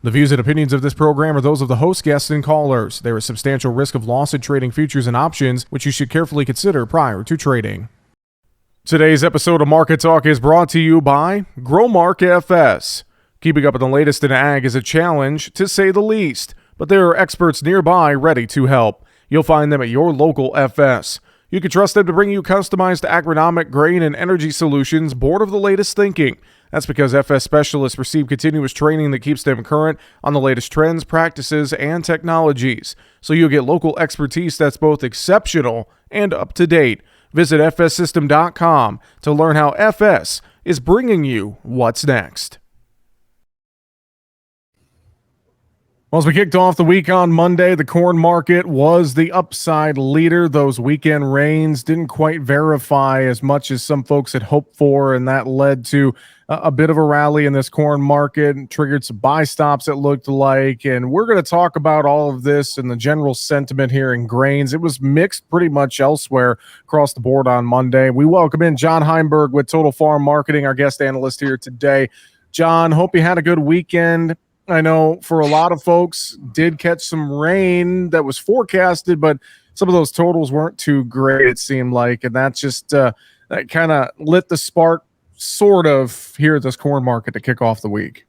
The views and opinions of this program are those of the host, guests, and callers. There is substantial risk of loss in trading futures and options, which you should carefully consider prior to trading. Today's episode of Market Talk is brought to you by Growmark FS. Keeping up with the latest in ag is a challenge, to say the least, but there are experts nearby ready to help. You'll find them at your local FS. You can trust them to bring you customized agronomic, grain, and energy solutions born of the latest thinking. That's because FS specialists receive continuous training that keeps them current on the latest trends, practices, and technologies. So you'll get local expertise that's both exceptional and up to date. Visit fssystem.com to learn how FS is bringing you what's next. Well, as we kicked off the week on Monday, the corn market was the upside leader. Those weekend rains didn't quite verify as much as some folks had hoped for, and that led to a bit of a rally in this corn market and triggered some buy stops, it looked like. And we're going to talk about all of this and the general sentiment here in grains. It was mixed pretty much elsewhere across the board on Monday. We welcome in John Heinberg with Total Farm Marketing, our guest analyst here today. John, hope you had a good weekend. I know for a lot of folks did catch some rain that was forecasted, but some of those totals weren't too great, it seemed like. And that's just that kind of lit the spark sort of here at this corn market to kick off the week.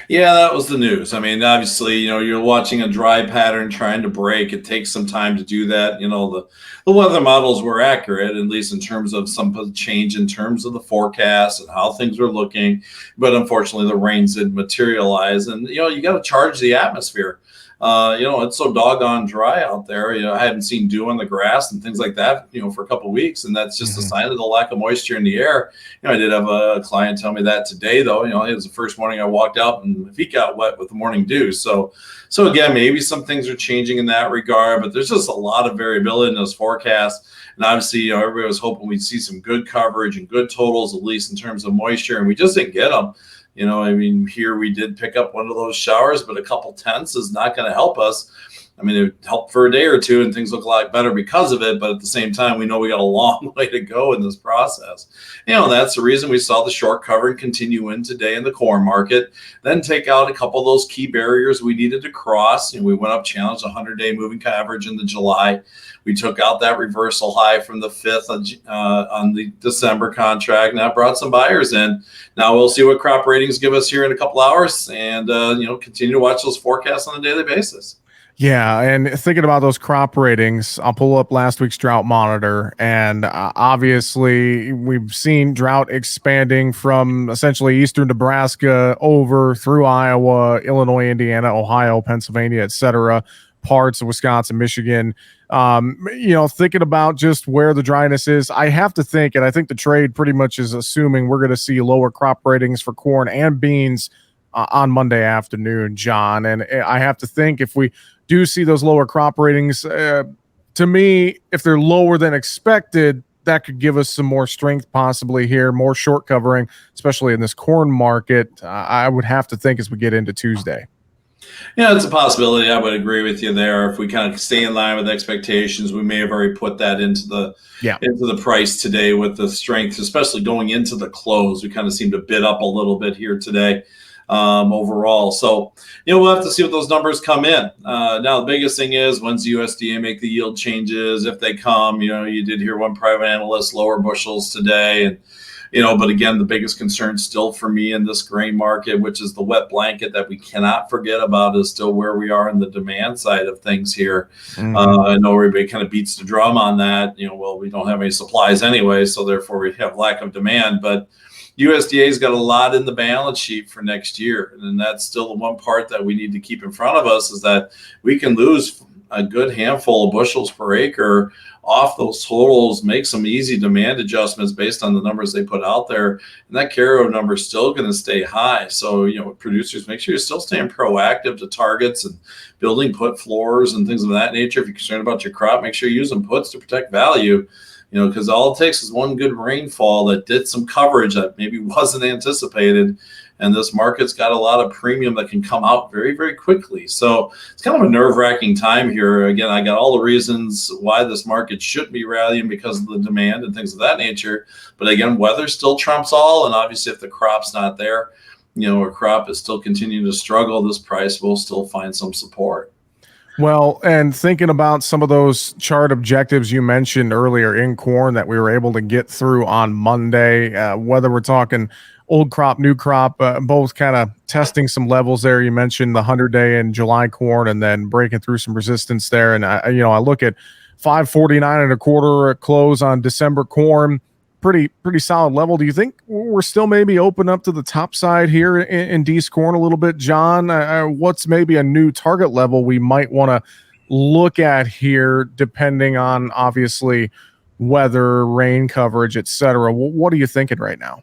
Yeah, that was the news. I mean, obviously, you're watching a dry pattern trying to break. It takes some time to do that. The weather models were accurate, at least in terms of some change in terms of the forecast and how things were looking. But unfortunately, the rains did materialize. And, you got to charge the atmosphere. It's so doggone dry out there. I hadn't seen dew on the grass and things like that, for a couple of weeks. And that's just a sign of the lack of moisture in the air. I did have a client tell me that today, though. It was the first morning I walked out and my feet got wet with the morning dew. So again, maybe some things are changing in that regard, but there's just a lot of variability in those forecasts. And obviously, everybody was hoping we'd see some good coverage and good totals, at least in terms of moisture. And we just didn't get them. Here we did pick up one of those showers, but a couple tenths is not going to help us. It helped for a day or two and things look a lot better because of it. But at the same time, we know we got a long way to go in this process. That's the reason we saw the short covering continue in today in the corn market, then take out a couple of those key barriers we needed to cross. We went up, challenged a 100-day moving average in the July. We took out that reversal high from the 5th on the December contract, and that brought some buyers in. Now we'll see what crop ratings give us here in a couple hours and, continue to watch those forecasts on a daily basis. Yeah, and thinking about those crop ratings, I'll pull up last week's drought monitor, and obviously we've seen drought expanding from essentially eastern Nebraska over through Iowa, Illinois, Indiana, Ohio, Pennsylvania, etc., parts of Wisconsin, Michigan. Thinking about just where the dryness is, I have to think, and I think the trade pretty much is assuming we're going to see lower crop ratings for corn and beans on Monday afternoon, John. And I have to think if we do see those lower crop ratings, to me, if they're lower than expected, that could give us some more strength possibly here, more short covering, especially in this corn market. I would have to think as we get into Tuesday. Yeah, it's a possibility. I would agree with you there. If we kind of stay in line with expectations, we may have already put that into the price today with the strength, especially going into the close. We kind of seem to bid up a little bit here today overall. So, we'll have to see what those numbers come in. Now, the biggest thing is when's USDA make the yield changes? If they come, you did hear one private analyst lower bushels today. And but again, the biggest concern still for me in this grain market, which is the wet blanket that we cannot forget about, is still where we are in the demand side of things here. I know everybody kind of beats the drum on that. We don't have any supplies anyway, so therefore we have lack of demand. But USDA's got a lot in the balance sheet for next year. And that's still the one part that we need to keep in front of us, is that we can lose a good handful of bushels per acre off those totals, make some easy demand adjustments based on the numbers they put out there. And that carryover number is still going to stay high. So, producers, make sure you're still staying proactive to targets and building put floors and things of that nature. If you're concerned about your crop, make sure you're using puts to protect value. Because all it takes is one good rainfall that did some coverage that maybe wasn't anticipated. And this market's got a lot of premium that can come out very, very quickly. So it's kind of a nerve-wracking time here. Again, I got all the reasons why this market shouldn't be rallying because of the demand and things of that nature. But again, weather still trumps all. And obviously, if the crop's not there, our crop is still continuing to struggle, this price will still find some support. Well, and thinking about some of those chart objectives you mentioned earlier in corn that we were able to get through on Monday, whether we're talking old crop, new crop, both kind of testing some levels there. You mentioned the 100-day in July corn and then breaking through some resistance there. And I look at 549 and a quarter at close on December corn. Pretty solid level. Do you think we're still maybe open up to the top side here in D's corn a little bit, John? What's maybe a new target level we might want to look at here, depending on obviously weather, rain coverage, etc. What are you thinking right now?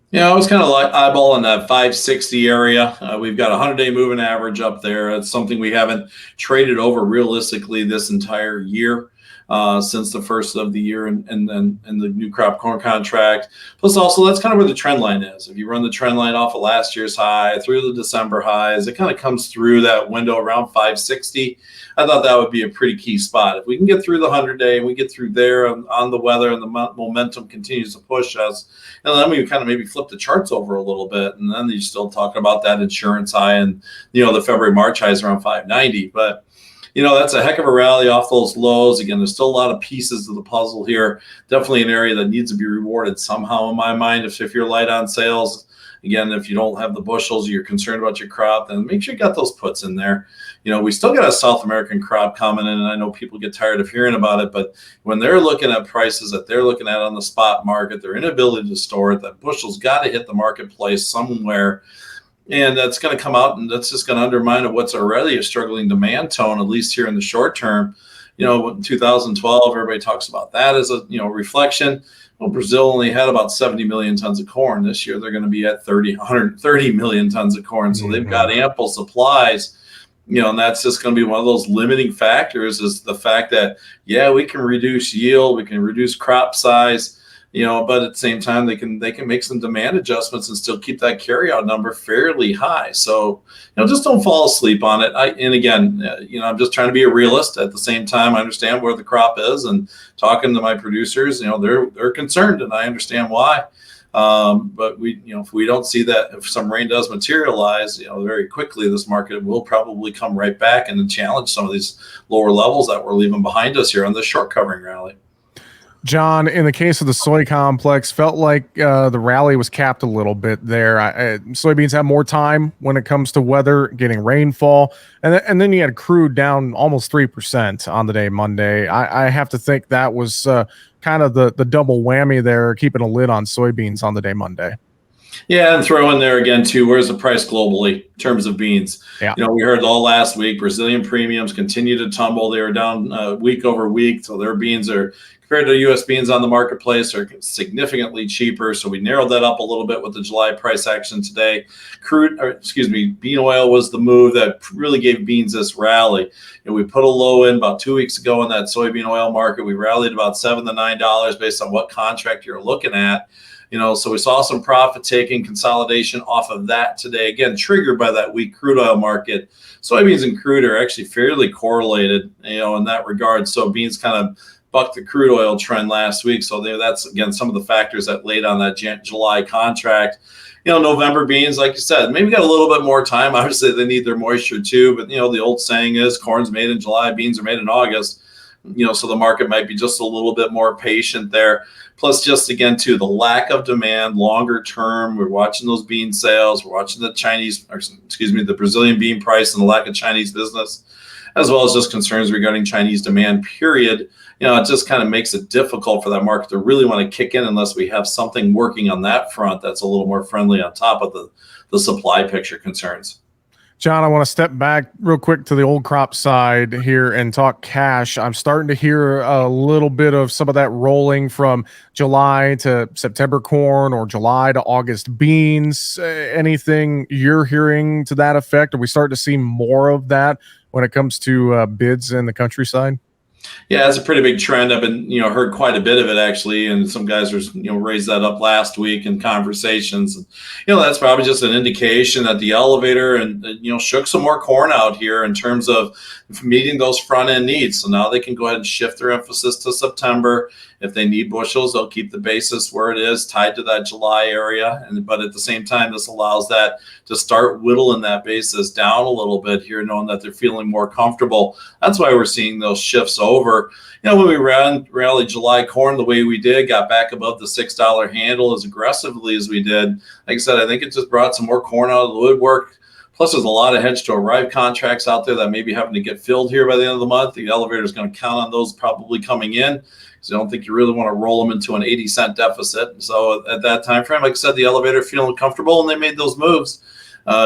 Yeah, I was kind of like eyeballing that 560 area. We've got a 100-day moving average up there. It's something we haven't traded over realistically this entire year. Since the first of the year and the new crop corn contract. Plus, also, that's kind of where the trend line is. If you run the trend line off of last year's high through the December highs, it kind of comes through that window around 560. I thought that would be a pretty key spot. If we can get through the 100-day and we get through there on the weather and the momentum continues to push us, and then we kind of maybe flip the charts over a little bit, and then you're still talking about that insurance high and the February March highs around 590. But that's a heck of a rally off those lows. Again, there's still a lot of pieces of the puzzle here. Definitely an area that needs to be rewarded somehow in my mind. If you're light on sales, again, if you don't have the bushels, you're concerned about your crop, then make sure you got those puts in there. We still got a South American crop coming in, and I know people get tired of hearing about it, but when they're looking at prices that they're looking at on the spot market, their inability to store it, that bushel's got to hit the marketplace somewhere. And that's going to come out, and that's just going to undermine what's already a struggling demand tone, at least here in the short term. 2012, everybody talks about that as a reflection. Well, Brazil only had about 70 million tons of corn. This year, they're going to be at 130 million tons of corn. So they've got ample supplies. And that's just going to be one of those limiting factors, is the fact that, we can reduce yield, we can reduce crop size, but at the same time, they can make some demand adjustments and still keep that carryout number fairly high. So, just don't fall asleep on it. I'm just trying to be a realist. At the same time, I understand where the crop is, and talking to my producers, they're concerned, and I understand why. But if we don't see that, if some rain does materialize, very quickly, this market will probably come right back and then challenge some of these lower levels that we're leaving behind us here on this short covering rally. John, in the case of the soy complex, felt like the rally was capped a little bit there. Soybeans have more time when it comes to weather, getting rainfall, and then you had crude down almost 3% on the day Monday. I have to think that was kind of the double whammy there, keeping a lid on soybeans on the day Monday. Yeah, and throw in there again, too, where's the price globally in terms of beans? Yeah. We heard all last week, Brazilian premiums continue to tumble. They were down week over week, so their beans are, compared to U.S. beans on the marketplace, are significantly cheaper. So we narrowed that up a little bit with the July price action today. Bean oil was the move that really gave beans this rally. We put a low in about 2 weeks ago in that soybean oil market. We rallied about $7 to $9 based on what contract you're looking at. So we saw some profit taking consolidation off of that today, again, triggered by that weak crude oil market. Soybeans and crude are actually fairly correlated, in that regard. So beans kind of bucked the crude oil trend last week. So that's, again, some of the factors that laid on that July contract. November beans, like you said, maybe got a little bit more time. Obviously, they need their moisture too. But, the old saying is corn's made in July, beans are made in August. So the market might be just a little bit more patient there. Plus, just again, too, the lack of demand longer term. We're watching those bean sales. We're watching the Brazilian bean price and the lack of Chinese business, as well as just concerns regarding Chinese demand, period. It just kind of makes it difficult for that market to really want to kick in unless we have something working on that front that's a little more friendly on top of the supply picture concerns. John, I want to step back real quick to the old crop side here and talk cash. I'm starting to hear a little bit of some of that rolling from July to September corn or July to August beans. Anything you're hearing to that effect? Are we starting to see more of that when it comes to bids in the countryside? Yeah, that's a pretty big trend. I've been, heard quite a bit of it actually, and some guys were, raised that up last week in conversations. And, that's probably just an indication that the elevator and shook some more corn out here in terms of meeting those front end needs. So now they can go ahead and shift their emphasis to September If they need bushels, they'll keep the basis where it is, tied to that July area. But at the same time, this allows that to start whittling that basis down a little bit here, knowing that they're feeling more comfortable. That's why we're seeing those shifts over. When we rallied July corn the way we did, got back above the $6 handle as aggressively as we did. Like I said, I think it just brought some more corn out of the woodwork. Plus, there's a lot of hedge to arrive contracts out there that may be having to get filled here by the end of the month. The elevator is going to count on those probably coming in, because I don't think you really want to roll them into an 80-cent deficit. So at that time frame, like I said, the elevator feeling comfortable, and they made those moves,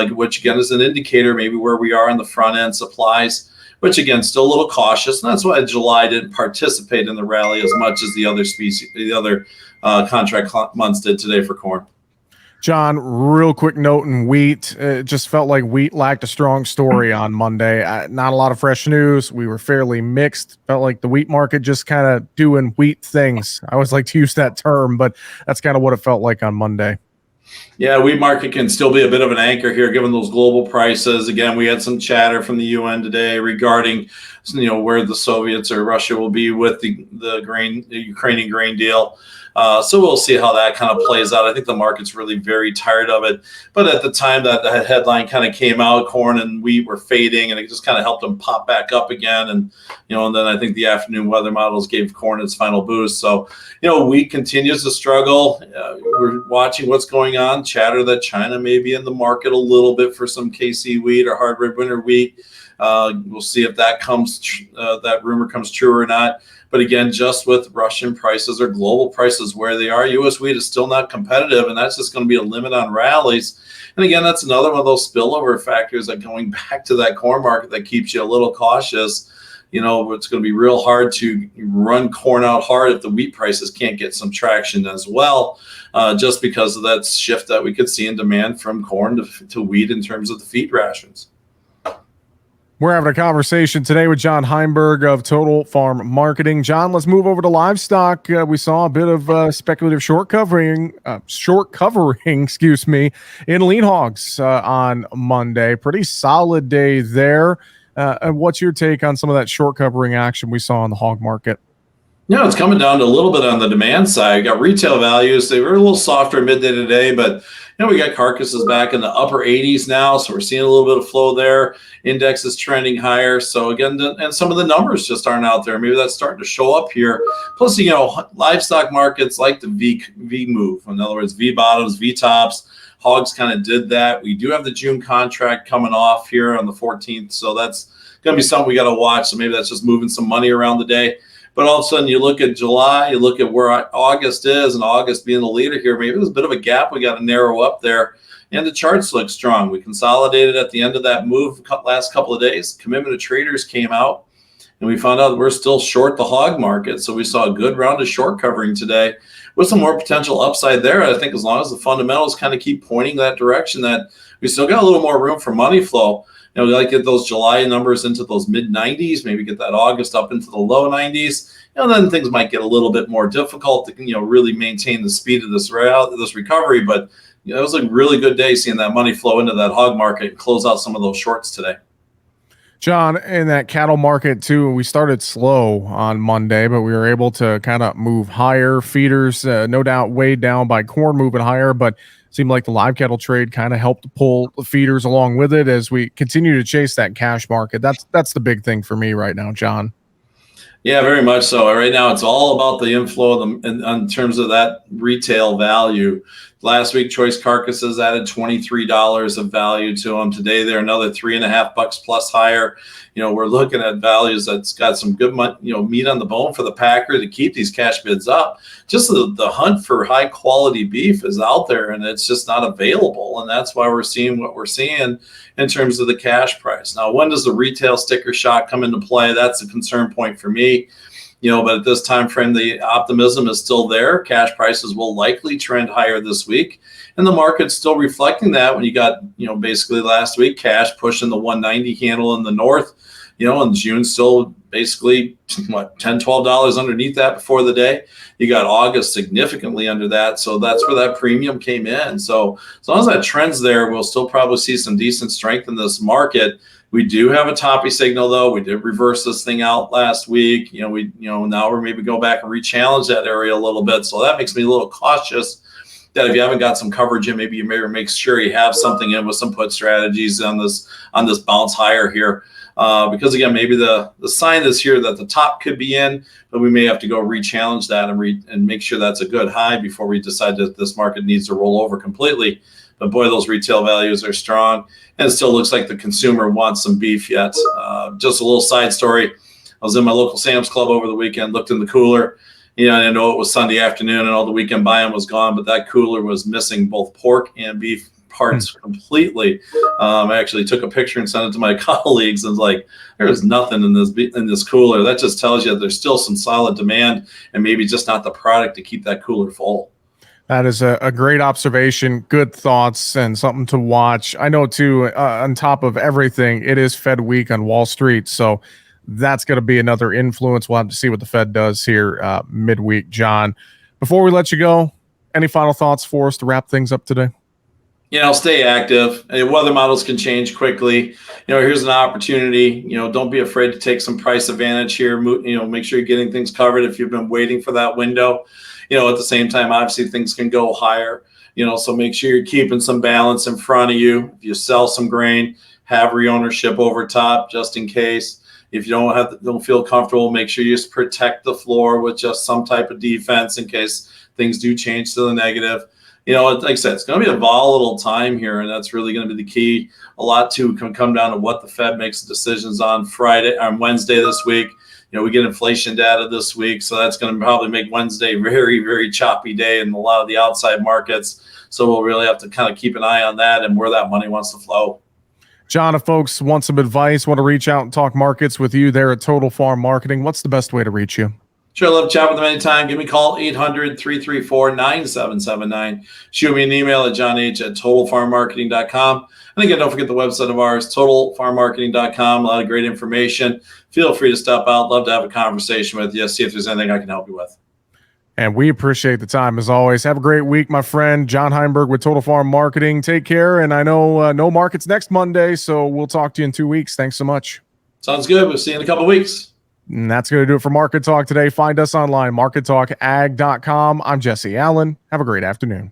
which again is an indicator maybe where we are in the front end supplies, which again still a little cautious, and that's why July didn't participate in the rally as much as the other contract months did today for corn. John, real quick note in wheat. It just felt like wheat lacked a strong story on Monday. Not a lot of fresh news. We were fairly mixed. Felt like the wheat market just kind of doing wheat things. I always like to use that term, but that's kind of what it felt like on Monday. Yeah, wheat market can still be a bit of an anchor here, given those global prices. Again, we had some chatter from the UN today regarding, where the Soviets or Russia will be with the Ukrainian grain deal. So we'll see how that kind of plays out. I think the market's really very tired of it. But at the time that headline kind of came out, corn and wheat were fading, and it just kind of helped them pop back up again. And and then I think the afternoon weather models gave corn its final boost. So wheat continues to struggle. We're watching what's going on. Chatter that China may be in the market a little bit for some KC wheat or hard red winter wheat. We'll see if that rumor comes true or not. But again, just with Russian prices or global prices where they are, U.S. wheat is still not competitive, and that's just going to be a limit on rallies. And again, that's another one of those spillover factors that going back to that corn market that keeps you a little cautious. It's going to be real hard to run corn out hard if the wheat prices can't get some traction as well, just because of that shift that we could see in demand from corn to wheat in terms of the feed rations. We're having a conversation today with John Heinberg of Total Farm Marketing. John, let's move over to livestock. We saw a bit of speculative short covering, in lean hogs on Monday. Pretty solid day there. And what's your take on some of that short covering action we saw in the hog market? It's coming down to a little bit on the demand side. You got retail values. They were a little softer midday today, but we got carcasses back in the upper 80s now, so we're seeing a little bit of flow there. Index is trending higher. So again, and some of the numbers just aren't out there. Maybe that's starting to show up here. Plus, livestock markets like the V move. In other words, V bottoms, V tops. Hogs kind of did that. We do have the June contract coming off here on the 14th, so that's going to be something we got to watch. So maybe that's just moving some money around the day. But all of a sudden, you look at July, you look at where August is, and August being the leader here, maybe there's a bit of a gap we got to narrow up there. And the charts look strong. We consolidated at the end of that move last couple of days. Commitment of traders came out, and we found out that we're still short the hog market. So we saw a good round of short covering today with some more potential upside there. I think as long as the fundamentals kind of keep pointing that direction, that we still got a little more room for money flow. We like to get those July numbers into those mid-90s, maybe get that August up into the low 90s. Then things might get a little bit more difficult to really maintain the speed of this recovery. But it was a really good day seeing that money flow into that hog market and close out some of those shorts today. John, in that cattle market too, we started slow on Monday, but we were able to kind of move higher. Feeders, no doubt, weighed down by corn moving higher, but seemed like the live cattle trade kind of helped pull the feeders along with it as we continue to chase that cash market. That's the big thing for me right now, John. Yeah, very much so. Right now, it's all about the inflow in terms of that retail value. Last week, choice carcasses added $23 of value to them. Today, they're another $3.50 plus higher. We're looking at values that's got some good, meat on the bone for the packer to keep these cash bids up. Just the hunt for high quality beef is out there, and it's just not available. And that's why we're seeing what we're seeing in terms of the cash price. Now, when does the retail sticker shock come into play? That's a concern point for me. But at this time frame, the optimism is still there. Cash prices will likely trend higher this week. And the market's still reflecting that when you got, basically last week, cash pushing the 190 handle in the north, and June still basically, $10, $12 underneath that before the day. You got August significantly under that. So that's where that premium came in. So as long as that trend's there, we'll still probably see some decent strength in this market. We do have a toppy signal, though. We did reverse this thing out last week. Now we're maybe go back and re-challenge that area a little bit. So that makes me a little cautious that if you haven't got some coverage in, maybe you may make sure you have something in with some put strategies on this bounce higher here. Because again, maybe the sign is here that the top could be in, but we may have to go re-challenge that and make sure that's a good high before we decide that this market needs to roll over completely. But boy, those retail values are strong, and it still looks like the consumer wants some beef yet. Just a little side story. I was in my local Sam's Club over the weekend, looked in the cooler. I know it was Sunday afternoon and all the weekend buy-in was gone, but that cooler was missing both pork and beef parts completely. I actually took a picture and sent it to my colleagues and was like, there's nothing in this cooler. That just tells you that there's still some solid demand and maybe just not the product to keep that cooler full. That is a great observation, good thoughts, and something to watch. I know, too, on top of everything, it is Fed week on Wall Street, so that's going to be another influence. We'll have to see what the Fed does here midweek. John, before we let you go, any final thoughts for us to wrap things up today? Stay active. Weather models can change quickly. Here's an opportunity. Don't be afraid to take some price advantage here. Make sure you're getting things covered if you've been waiting for that window. At the same time, obviously things can go higher. So make sure you're keeping some balance in front of you. If you sell some grain, have reownership over top just in case. If you don't feel comfortable, make sure you just protect the floor with just some type of defense in case things do change to the negative. Like I said, it's going to be a volatile time here, and that's really going to be the key. A lot too can come down to what the Fed makes decisions on Wednesday this week. We get inflation data this week, so that's going to probably make Wednesday very, very choppy day in a lot of the outside markets. So we'll really have to kind of keep an eye on that and where that money wants to flow. John, if folks want some advice, want to reach out and talk markets with you there at Total Farm Marketing, what's the best way to reach you? Sure, I'd love to chat with them anytime. Give me a call, 800-334-9779. Shoot me an email at jonh@totalfarmmarketing.com. And again, don't forget the website of ours, totalfarmmarketing.com. A lot of great information. Feel free to stop out. Love to have a conversation with you, see if there's anything I can help you with. And we appreciate the time as always. Have a great week, my friend. John Heinberg with Total Farm Marketing. Take care. And I know no markets next Monday, so we'll talk to you in 2 weeks. Thanks so much. Sounds good. We'll see you in a couple of weeks. And that's going to do it for Market Talk today. Find us online, markettalkag.com. I'm Jesse Allen. Have a great afternoon.